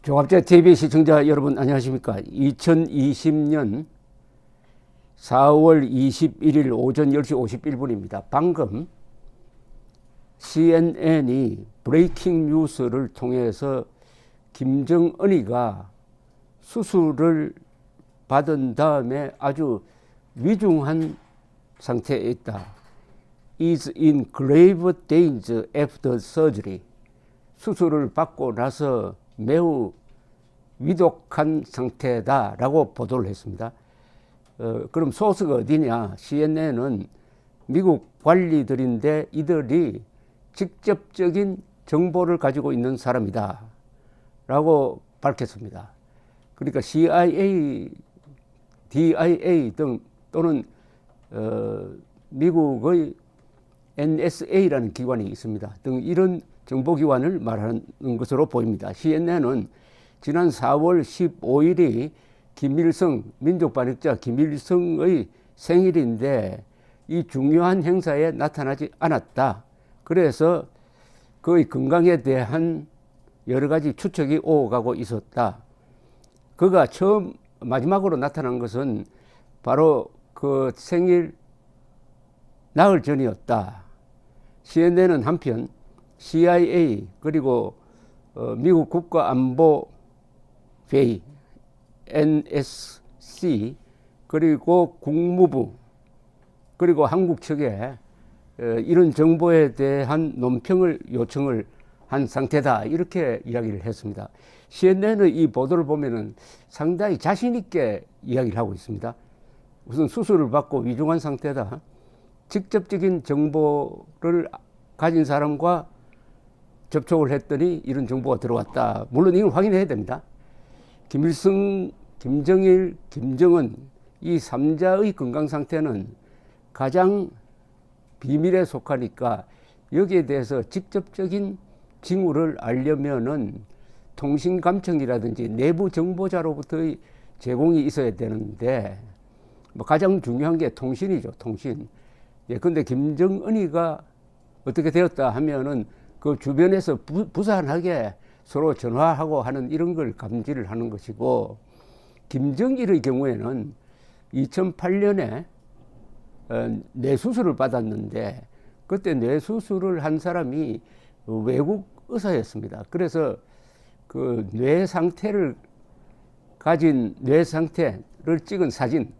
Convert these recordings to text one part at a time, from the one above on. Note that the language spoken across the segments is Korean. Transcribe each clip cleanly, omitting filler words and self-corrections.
종합제 TV 시청자 여러분 안녕하십니까. 2020년 4월 21일 오전 10시 51분입니다. 방금 CNN이 브레이킹 뉴스를 통해서 김정은이가 수술을 받은 다음에 아주 위중한 상태에 있다. is in grave danger after surgery. 수술을 받고 나서 매우 위독한 상태다라고 보도를 했습니다. 그럼 소스가 어디냐? CNN은 미국 관리들인데 이들이 직접적인 정보를 가지고 있는 사람이다 라고 밝혔습니다. 그러니까 CIA, DIA 등 또는 미국의 NSA라는 기관이 있습니다. 등 이런 정보기관을 말하는 것으로 보입니다. CNN은 지난 4월 15일이 김일성, 민족반역자 김일성의 생일인데 이 중요한 행사에 나타나지 않았다. 그래서 그의 건강에 대한 여러 가지 추측이 오가고 있었다. 그가 마지막으로 나타난 것은 바로 그 생일 나흘 전이었다. CNN은 한편 CIA 그리고 미국 국가안보회의 NSC 그리고 국무부 그리고 한국 측에 이런 정보에 대한 논평을 요청을 한 상태다 이렇게 이야기를 했습니다. CNN의 이 보도를 보면은 상당히 자신 있게 이야기를 하고 있습니다. 우선 수술을 받고 위중한 상태다. 직접적인 정보를 가진 사람과 접촉을 했더니 이런 정보가 들어왔다. 물론 이걸 확인해야 됩니다. 김일성, 김정일, 김정은 이 3자의 건강 상태는 가장 비밀에 속하니까 여기에 대해서 직접적인 징후를 알려면은 통신감청이라든지 내부 정보자로부터의 제공이 있어야 되는데 가장 중요한 게 통신이죠. 통신. 근데 김정은이가 어떻게 되었다 하면은 그 주변에서 부산하게 서로 전화하고 하는 이런 걸 감지를 하는 것이고, 김정일의 경우에는 2008년에 뇌수술을 받았는데 그때 뇌수술을 한 사람이 외국 의사였습니다. 그래서 그 뇌 상태를 가진 뇌 상태를 찍은 사진,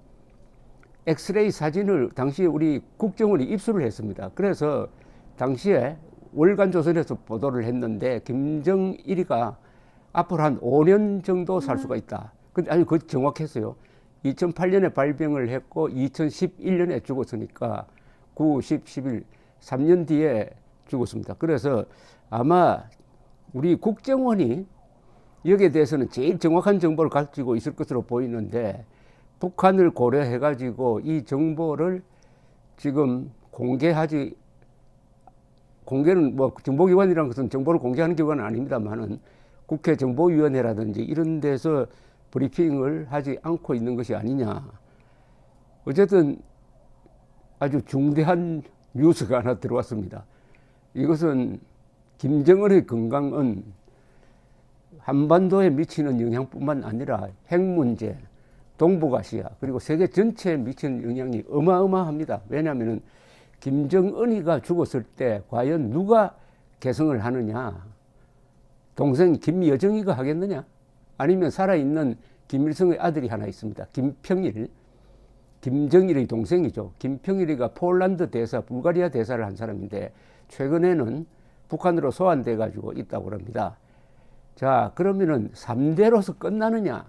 엑스레이 사진을 당시에 우리 국정원이 입수를 했습니다. 그래서 당시에 월간조선에서 보도를 했는데 김정일이가 앞으로 한 5년 정도 살 수가 있다. 근데 아니 그 정확했어요. 2008년에 발병을 했고 2011년에 죽었으니까 9, 10, 11, 3년 뒤에 죽었습니다. 그래서 아마 우리 국정원이 여기에 대해서는 제일 정확한 정보를 가지고 있을 것으로 보이는데 북한을 고려해 가지고 이 정보를 지금 공개는 뭐 정보기관이라는 것은 정보를 공개하는 기관은 아닙니다만은 국회 정보위원회라든지 이런 데서 브리핑을 하지 않고 있는 것이 아니냐. 어쨌든 아주 중대한 뉴스가 하나 들어왔습니다. 이것은 김정은의 건강은 한반도에 미치는 영향뿐만 아니라 핵 문제, 동북아시아 그리고 세계 전체에 미치는 영향이 어마어마합니다. 왜냐하면 김정은이가 죽었을 때 과연 누가 계승을 하느냐? 동생 김여정이가 하겠느냐? 아니면 살아있는 김일성의 아들이 하나 있습니다. 김평일, 김정일의 동생이죠. 김평일이가 폴란드 대사, 불가리아 대사를 한 사람인데 최근에는 북한으로 소환돼 가지고 있다고 합니다. 자, 그러면은 3대로서 끝나느냐?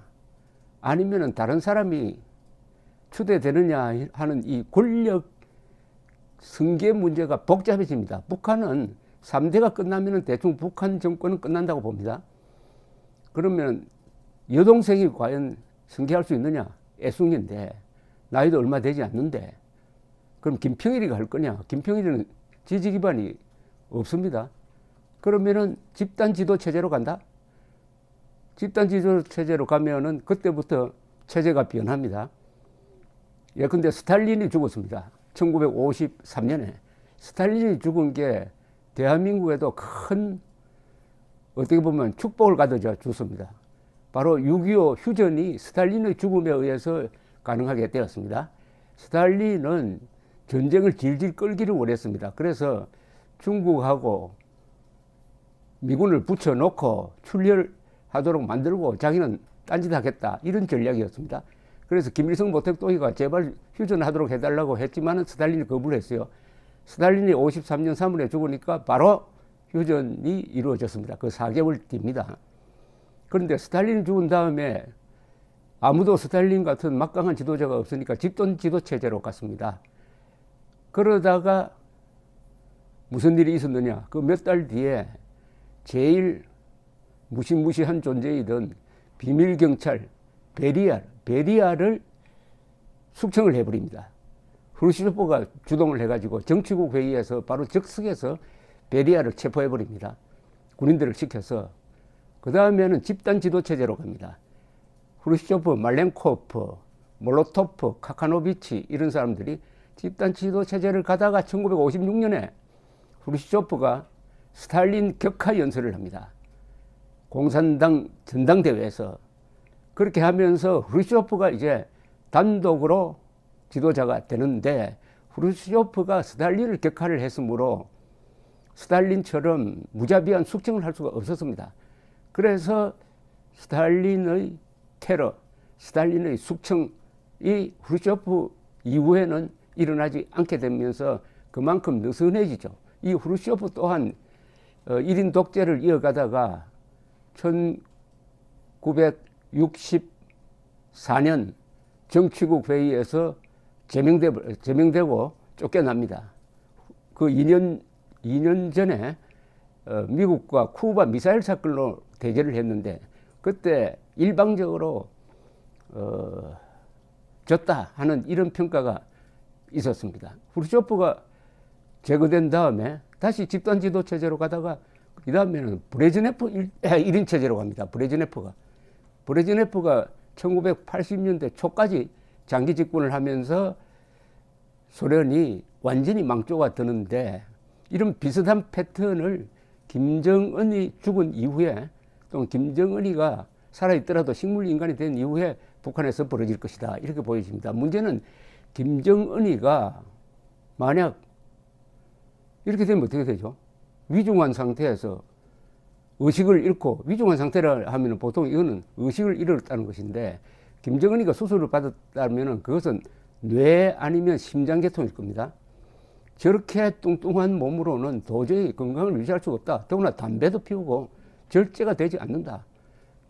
아니면은 다른 사람이 추대되느냐 하는 이 권력 승계 문제가 복잡해집니다. 북한은 3대가 끝나면은 대충 북한 정권은 끝난다고 봅니다. 그러면 여동생이 과연 승계할 수 있느냐? 애숙인데 나이도 얼마 되지 않는데 그럼 김평일이가 할 거냐? 김평일은 지지 기반이 없습니다. 그러면은 집단 지도 체제로 간다? 집단 지도 체제로 가면은 그때부터 체제가 변합니다. 근데 스탈린이 죽었습니다. 1953년에 스탈린이 죽은 게 대한민국에도 큰 어떻게 보면 축복을 가져다 줬습니다. 바로 6.25 휴전이 스탈린의 죽음에 의해서 가능하게 되었습니다. 스탈린은 전쟁을 질질 끌기를 원했습니다. 그래서 중국하고 미군을 붙여놓고 출혈하도록 만들고 자기는 딴짓하겠다, 이런 전략이었습니다. 그래서 김일성 모택동이가 제발 휴전하도록 해달라고 했지만 스탈린이 거부를 했어요. 스탈린이 53년 3월에 죽으니까 바로 휴전이 이루어졌습니다. 그 4개월 뒤입니다. 그런데 스탈린이 죽은 다음에 아무도 스탈린 같은 막강한 지도자가 없으니까 집권 지도체제로 갔습니다. 그러다가 무슨 일이 있었느냐? 그 몇 달 뒤에 제일 무시무시한 존재이던 비밀경찰 베리아를 숙청을 해버립니다. 후르시초프가 주동을 해가지고 정치국 회의에서 바로 즉석에서 베리아를 체포해버립니다. 군인들을 시켜서. 그 다음에는 집단 지도체제로 갑니다. 후르시초프, 말렌코프, 몰로토프, 카카노비치, 이런 사람들이 집단 지도체제를 가다가 1956년에 후르시초프가 스탈린 격하 연설을 합니다. 공산당 전당대회에서. 그렇게 하면서 후르시초프가 이제 단독으로 지도자가 되는데, 후르시초프가 스탈린을 격하를 했으므로 스탈린처럼 무자비한 숙청을 할 수가 없었습니다. 그래서 스탈린의 테러, 스탈린의 숙청이 후르시초프 이후에는 일어나지 않게 되면서 그만큼 느슨해지죠. 이 후르시초프 또한 1인 독재를 이어가다가 1964년 정치국 회의에서 제명되고 쫓겨납니다. 그 2년 전에 미국과 쿠바 미사일 사건으로 대결을 했는데, 그때 일방적으로 졌다 하는 이런 평가가 있었습니다. 후르시초프가 제거된 다음에 다시 집단 지도 체제로 가다가 그 다음에는 브레즈네프 1인 체제로 갑니다. 브레즈네프가 1980년대 초까지 장기 집권을 하면서 소련이 완전히 망조가 드는데, 이런 비슷한 패턴을 김정은이 죽은 이후에, 또 김정은이가 살아있더라도 식물인간이 된 이후에 북한에서 벌어질 것이다, 이렇게 보여집니다. 문제는 김정은이가 만약 이렇게 되면 어떻게 되죠? 위중한 상태에서 의식을 잃고, 위중한 상태라 하면 보통 이거는 의식을 잃었다는 것인데, 김정은이가 수술을 받았다면 그것은 뇌 아니면 심장계통일 겁니다. 저렇게 뚱뚱한 몸으로는 도저히 건강을 유지할 수가 없다. 더구나 담배도 피우고 절제가 되지 않는다.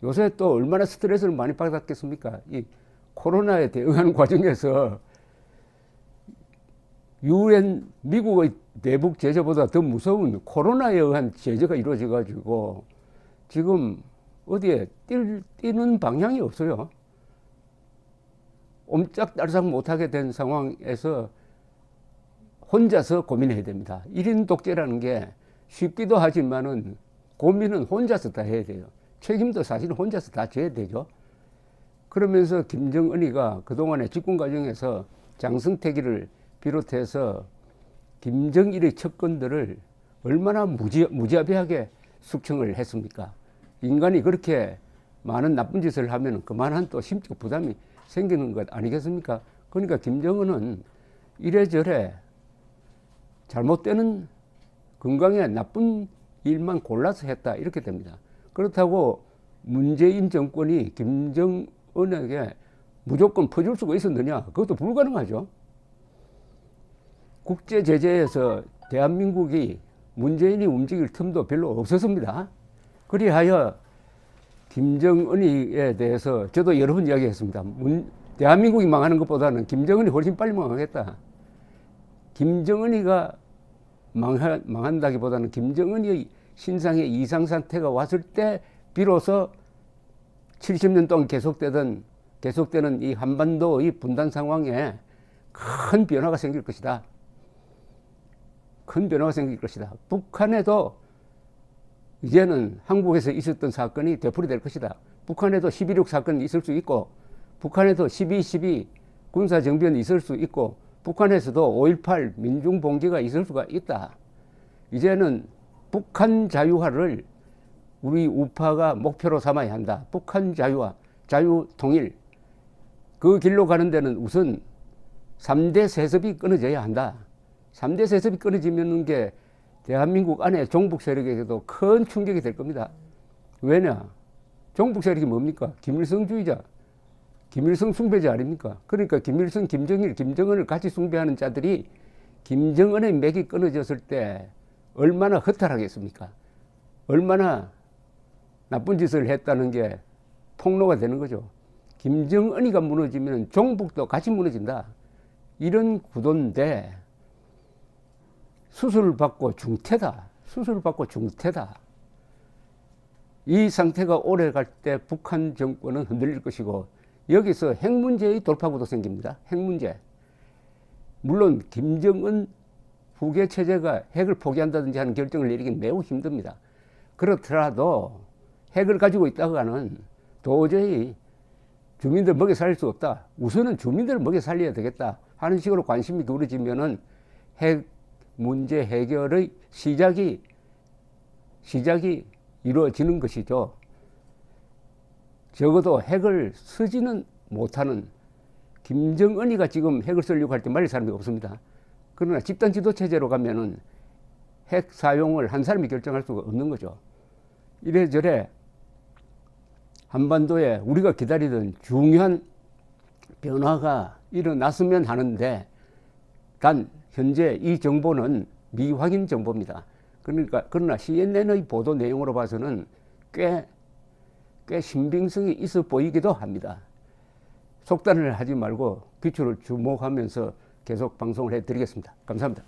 요새 또 얼마나 스트레스를 많이 받았겠습니까? 이 코로나에 대응하는 과정에서 유엔 미국의 대북 제재보다 더 무서운 코로나에 의한 제재가 이루어져 가지고 지금 어디에 뛰는 방향이 없어요. 옴짝달싹 못하게 된 상황에서 혼자서 고민해야 됩니다. 1인 독재라는 게 쉽기도 하지만은 고민은 혼자서 다 해야 돼요. 책임도 사실 혼자서 다 져야 되죠. 그러면서 김정은이가 그동안의 집권 과정에서 장승택이를 비롯해서 김정일의 척건들을 얼마나 무자비하게 숙청을 했습니까? 인간이 그렇게 많은 나쁜 짓을 하면 그만한 또 심적 부담이 생기는 것 아니겠습니까? 그러니까 김정은은 이래저래 잘못되는 건강에 나쁜 일만 골라서 했다, 이렇게 됩니다. 그렇다고 문재인 정권이 김정은에게 무조건 퍼줄 수가 있었느냐? 그것도 불가능하죠. 국제 제재에서 대한민국이 문재인이 움직일 틈도 별로 없었습니다. 그리하여 김정은이에 대해서 저도 여러 번 이야기했습니다. 대한민국이 망하는 것보다는 김정은이 훨씬 빨리 망하겠다. 김정은이가 망한다기보다는 김정은의 신상의 이상 상태가 왔을 때 비로소 70년 동안 계속되는 이 한반도의 분단 상황에 큰 변화가 생길 것이다. 큰 변화가 생길 것이다. 북한에도 이제는 한국에서 있었던 사건이 되풀이될 것이다. 북한에도 12.6 사건이 있을 수 있고, 북한에도 12.12 군사정변이 있을 수 있고, 북한에서도 5.18 민중봉기가 있을 수가 있다. 이제는 북한 자유화를 우리 우파가 목표로 삼아야 한다. 북한 자유와 자유 통일. 그 길로 가는 데는 우선 3대 세습이 끊어져야 한다. 3대 세습이 끊어지면 게 대한민국 안에 종북 세력에게도 큰 충격이 될 겁니다. 왜냐? 종북 세력이 뭡니까? 김일성주의자, 김일성 숭배자 아닙니까? 그러니까 김일성, 김정일, 김정은을 같이 숭배하는 자들이 김정은의 맥이 끊어졌을 때 얼마나 허탈하겠습니까? 얼마나 나쁜 짓을 했다는 게 폭로가 되는 거죠. 김정은이가 무너지면 종북도 같이 무너진다. 이런 구도인데 수술을 받고 중태다. 수술을 받고 중태다. 이 상태가 오래 갈 때 북한 정권은 흔들릴 것이고 여기서 핵 문제의 돌파구도 생깁니다. 핵 문제. 물론 김정은 후계 체제가 핵을 포기한다든지 하는 결정을 내리긴 매우 힘듭니다. 그렇더라도 핵을 가지고 있다가는 도저히 주민들 먹여 살릴 수 없다. 우선은 주민들을 먹여 살려야 되겠다 하는 식으로 관심이 기울어지면은 핵 문제 해결의 시작이 이루어지는 것이죠. 적어도 핵을 쓰지는 못하는 김정은이가 지금 핵을 쓰려고 할 때 말릴 사람이 없습니다. 그러나 집단 지도 체제로 가면은 핵 사용을 한 사람이 결정할 수가 없는 거죠. 이래저래 한반도에 우리가 기다리던 중요한 변화가 일어났으면 하는데 단 현재 이 정보는 미확인 정보입니다. 그러나 CNN의 보도 내용으로 봐서는 꽤 신빙성이 있어 보이기도 합니다. 속단을 하지 말고 귀추를 주목하면서 계속 방송을 해드리겠습니다. 감사합니다.